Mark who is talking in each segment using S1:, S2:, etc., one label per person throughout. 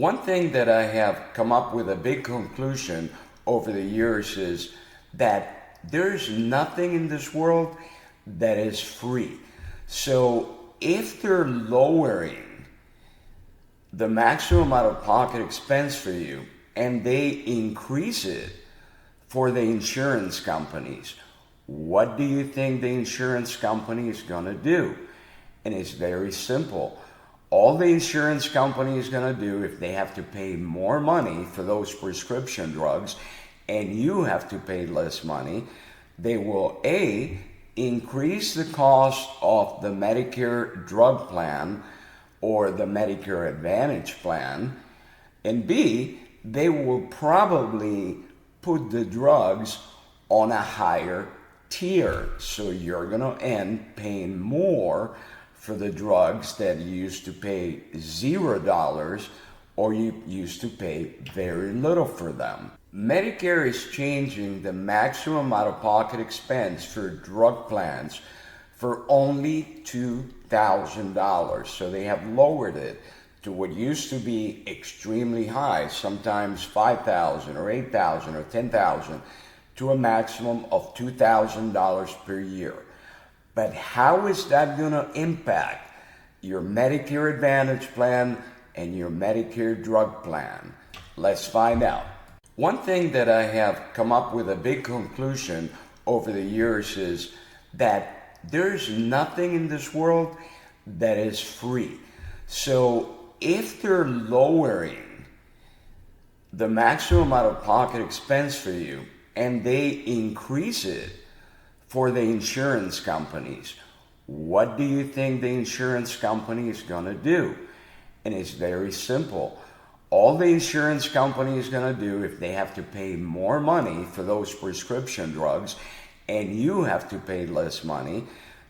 S1: One thing that I have come up with a big conclusion over the years is that there's nothing in this world that is free. So if they're lowering the maximum out-of-pocket expense for you and they increase it for the insurance companies, what do you think the insurance company is going to do? And it's very simple. All the insurance company is going to do, if they have to pay more money for those prescription drugs and you have to pay less money, they will A, increase the cost of the Medicare drug plan or the Medicare Advantage plan, and B, they will probably put the drugs on a higher tier. So you're going to end paying more for the drugs that you used to pay $0 or you used to pay very little for them. Medicare is changing the maximum out-of-pocket expense for drug plans for only $2,000. So they have lowered it to what used to be extremely high, sometimes $5,000 or $8,000 or $10,000, to a maximum of $2,000 per year. But how is that going to impact your Medicare Advantage plan and your Medicare drug plan? Let's find out. One thing that I have come up with a big conclusion over the years is that there's nothing in this world that is free. So if they're lowering the maximum out-of-pocket expense for you and they increase it for the insurance companies, what do you think the insurance company is going to do? And it's very simple. All the insurance company is going to do, if they have to pay more money for those prescription drugs and you have to pay less money,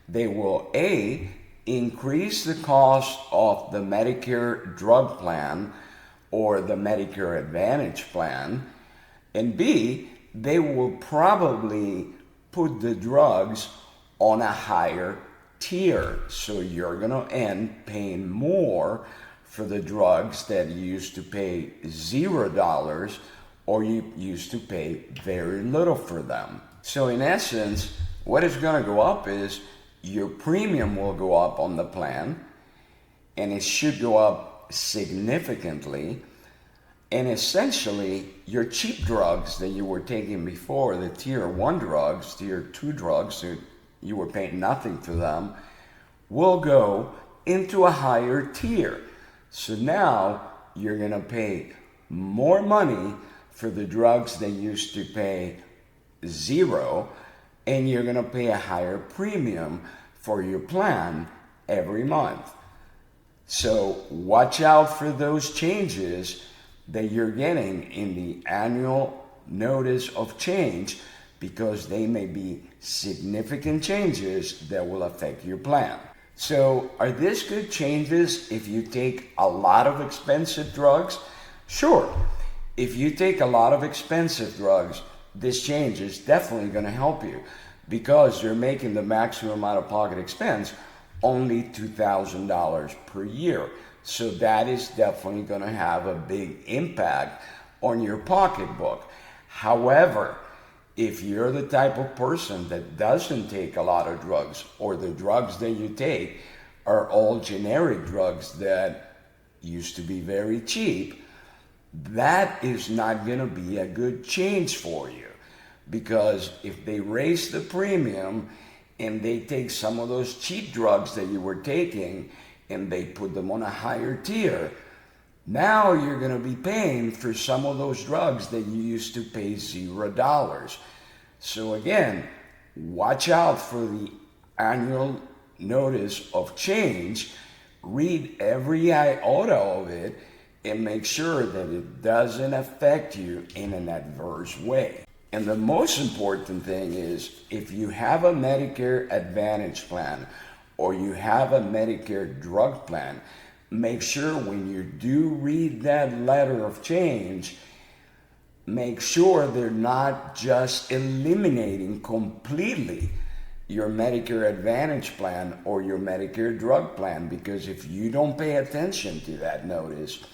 S1: they will A, increase the cost of the Medicare drug plan or the Medicare Advantage plan, and B, they will probably put the drugs on a higher tier. So you're going to end paying more for the drugs that you used to pay $0 or you used to pay very little for them. So in essence, what is going to go up is your premium will go up on the plan, and it should go up significantly. And essentially, your cheap drugs that you were taking before, the tier 1 drugs, tier 2 drugs, that you were paying nothing for them, will go into a higher tier. So now you're going to pay more money for the drugs that used to pay $0, and you're going to pay a higher premium for your plan every month. So watch out for those changes that you're getting in the annual notice of change, because they may be significant changes that will affect your plan. So are these good changes if you take a lot of expensive drugs? Sure. If you take a lot of expensive drugs, this change is definitely going to help you, because you're making the maximum out-of-pocket expense only $2,000 per year. So that is definitely going to have a big impact on your pocketbook. However, if you're the type of person that doesn't take a lot of drugs, or the drugs that you take are all generic drugs that used to be very cheap, that is not going to be a good change for you. Because if they raise the premium and they take some of those cheap drugs that you were taking and they put them on a higher tier, now you're going to be paying for some of those drugs that you used to pay $0. So again, watch out for the annual notice of change. Read every iota of it and make sure that it doesn't affect you in an adverse way. And the most important thing is, if you have a Medicare Advantage plan or you have a Medicare drug plan, make sure when you do read that letter of change, make sure they're not just eliminating completely your Medicare Advantage plan or your Medicare drug plan, because if you don't pay attention to that notice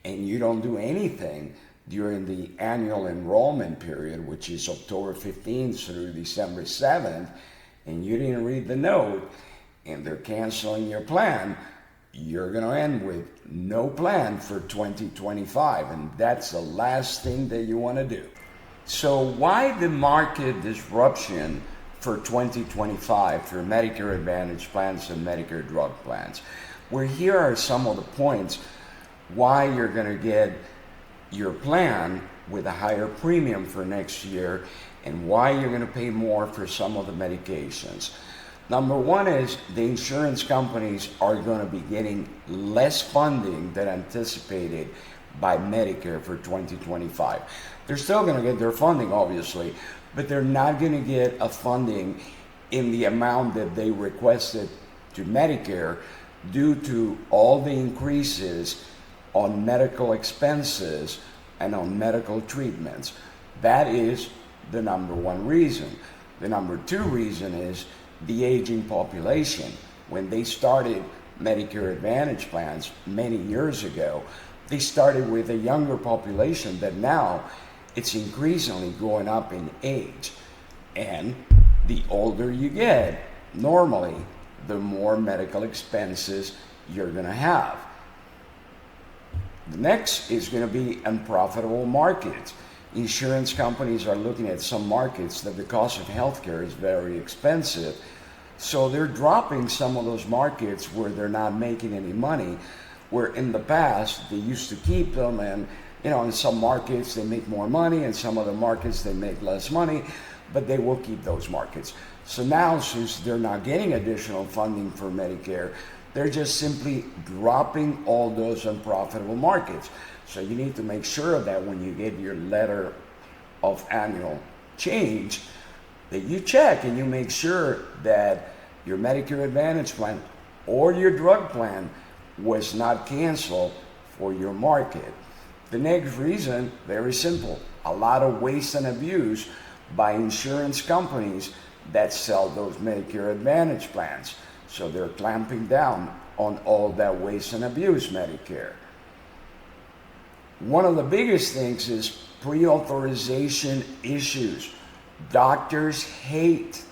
S1: and you don't do anything during the annual enrollment period, which is October 15th through December 7th, and you didn't read the note, and they're canceling your plan, you're going to end with no plan for 2025, and that's the last thing that you want to do. So why the market disruption for 2025 for Medicare Advantage plans and Medicare drug plans? Well, here are some of the points why you're going to get your plan with a higher premium for next year and why you're going to pay more for some of the medications. Number one is the insurance companies are going to be getting less funding than anticipated by Medicare for 2025. They're still going to get their funding, obviously, but they're not going to get a funding in the amount that they requested to Medicare due to all the increases on medical expenses and on medical treatments. That is the number one reason. The number two reason is the aging population. When they started Medicare Advantage plans many years ago, they started with a younger population that now it's increasingly going up in age. And the older you get, normally, the more medical expenses you're going to have. The next is going to be unprofitable markets. Insurance companies are looking at some markets that the cost of healthcare is very expensive. So they're dropping some of those markets where they're not making any money, where in the past they used to keep them, and in some markets they make more money, and some other markets they make less money, but they will keep those markets. So now, since they're not getting additional funding for Medicare, they're just simply dropping all those unprofitable markets. So you need to make sure that when you get your letter of annual change, that you check and you make sure that your Medicare Advantage plan or your drug plan was not canceled for your market. The next reason, very simple, a lot of waste and abuse by insurance companies that sell those Medicare Advantage plans. So they're clamping down on all that waste and abuse Medicare. One of the biggest things is pre-authorization issues. Doctors hate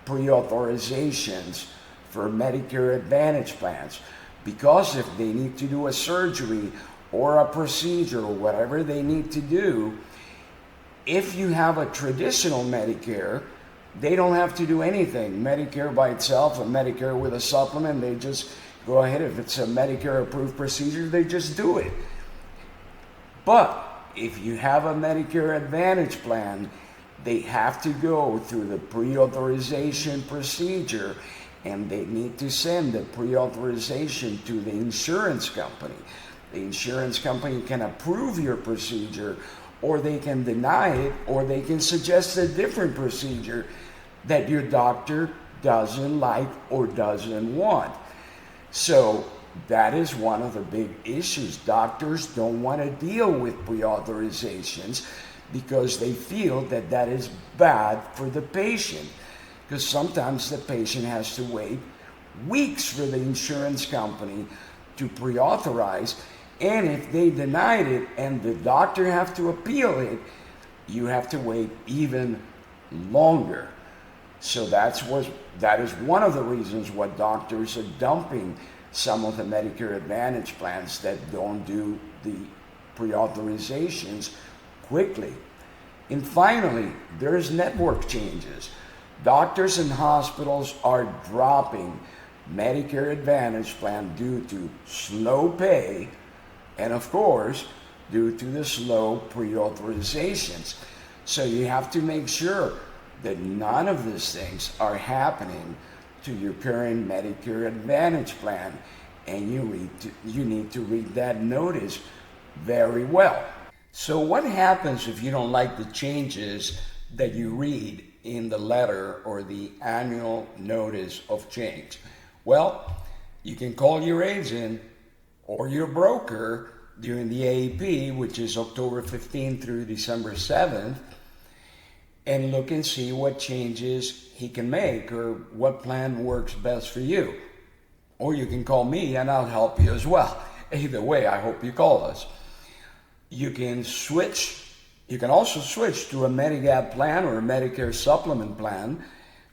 S1: pre-authorizations for Medicare Advantage plans because if they need to do a surgery or a procedure or whatever they need to do, if you have a traditional Medicare, they don't have to do anything. Medicare by itself, or Medicare with a supplement, they just go ahead. If it's a Medicare approved procedure, they just do it. But if you have a Medicare Advantage plan, they have to go through the pre-authorization procedure, and they need to send the pre-authorization to the insurance company. The insurance company can approve your procedure, or they can deny it, or they can suggest a different procedure that your doctor doesn't like or doesn't want. So that is one of the big issues. Doctors don't want to deal with pre-authorizations because they feel that that is bad for the patient, because sometimes the patient has to wait weeks for the insurance company to pre-authorize, and if they denied it and the doctor have to appeal it, you have to wait even longer. So that is one of the reasons why doctors are dumping some of the Medicare Advantage plans that don't do the pre-authorizations quickly. And finally, there's network changes. Doctors and hospitals are dropping Medicare Advantage plan due to slow pay and, of course, due to the slow pre-authorizations. So you have to make sure that none of these things are happening to your current Medicare Advantage plan, and you need to read that notice very well. So what happens if you don't like the changes that you read in the letter or the annual notice of change? Well, you can call your agent or your broker during the AEP, which is October 15th through December 7th, and look and see what changes he can make or what plan works best for you. Or you can call me and I'll help you as well. Either way, I hope you call us. You can switch. You can also switch to a Medigap plan or a Medicare supplement plan,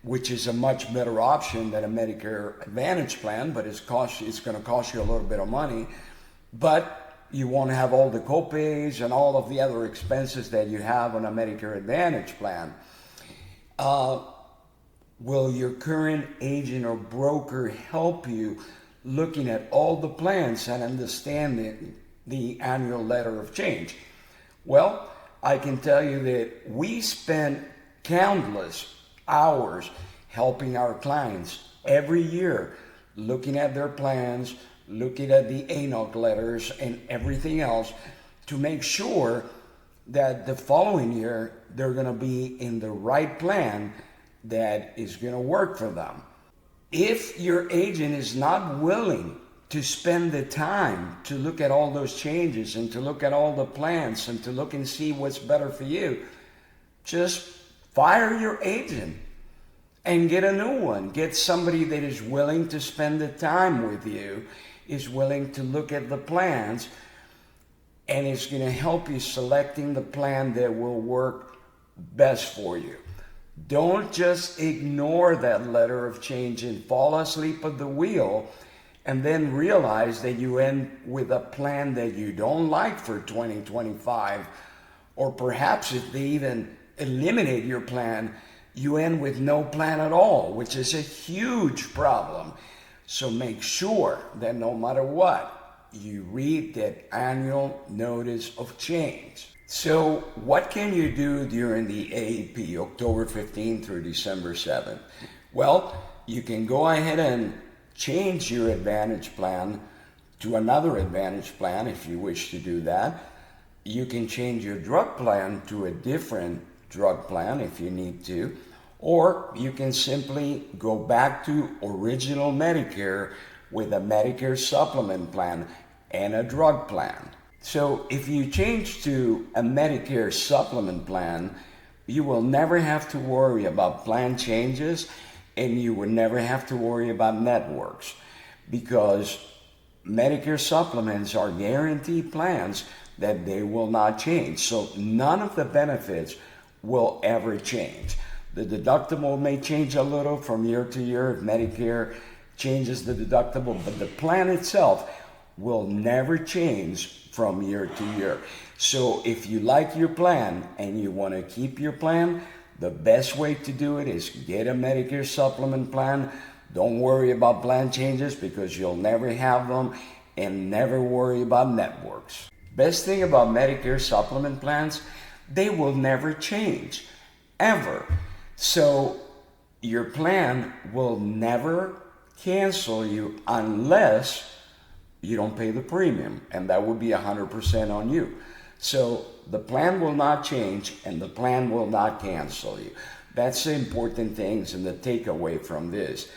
S1: which is a much better option than a Medicare Advantage plan, but it's going to cost you a little bit of money. But you won't have all the copays and all of the other expenses that you have on a Medicare Advantage plan. Will your current agent or broker help you looking at all the plans and understanding the annual letter of change? Well, I can tell you that we spend countless hours helping our clients every year, looking at their plans, looking at the ANOC letters and everything else to make sure that the following year they're going to be in the right plan that is going to work for them. If your agent is not willing to spend the time to look at all those changes and to look at all the plans and to look and see what's better for you, just fire your agent and get a new one. Get somebody that is willing to spend the time with you, is willing to look at the plans, and is going to help you selecting the plan that will work best for you. Don't just ignore that letter of change and fall asleep at the wheel and then realize that you end with a plan that you don't like for 2025, or perhaps if they even eliminate your plan, you end with no plan at all, which is a huge problem. So make sure that no matter what, you read that annual notice of change. So what can you do during the AEP, October 15th through December 7th? Well, you can go ahead and change your Advantage plan to another Advantage plan if you wish to do that. You can change your drug plan to a different drug plan if you need to, or you can simply go back to original Medicare with a Medicare supplement plan and a drug plan. So if you change to a Medicare supplement plan, you will never have to worry about plan changes, and you will never have to worry about networks, because Medicare supplements are guaranteed plans that they will not change. So none of the benefits will ever change. The deductible may change a little from year to year if Medicare changes the deductible, but the plan itself will never change from year to year. So if you like your plan and you want to keep your plan, the best way to do it is get a Medicare supplement plan. Don't worry about plan changes because you'll never have them, and never worry about networks. Best thing about Medicare supplement plans, they will never change, ever. So your plan will never cancel you unless you don't pay the premium, and that would be 100% on you. So the plan will not change and the plan will not cancel you. That's the important things and the takeaway from this,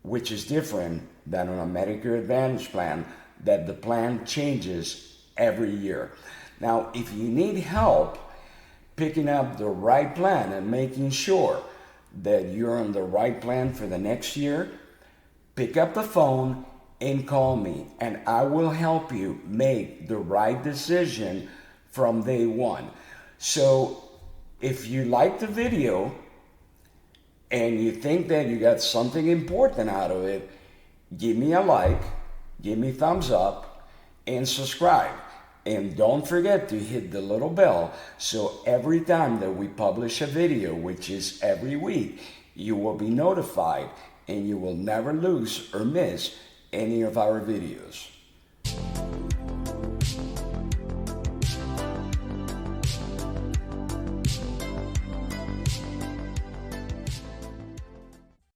S1: which is different than on a Medicare Advantage plan, that the plan changes every year. Now, if you need help picking up the right plan and making sure that you're on the right plan for the next year, pick up the phone and call me, and I will help you make the right decision from day one. So if you like the video and you think that you got something important out of it, give me a like, give me thumbs up, and subscribe. And don't forget to hit the little bell so every time that we publish a video, which is every week, you will be notified and you will never lose or miss any of our videos.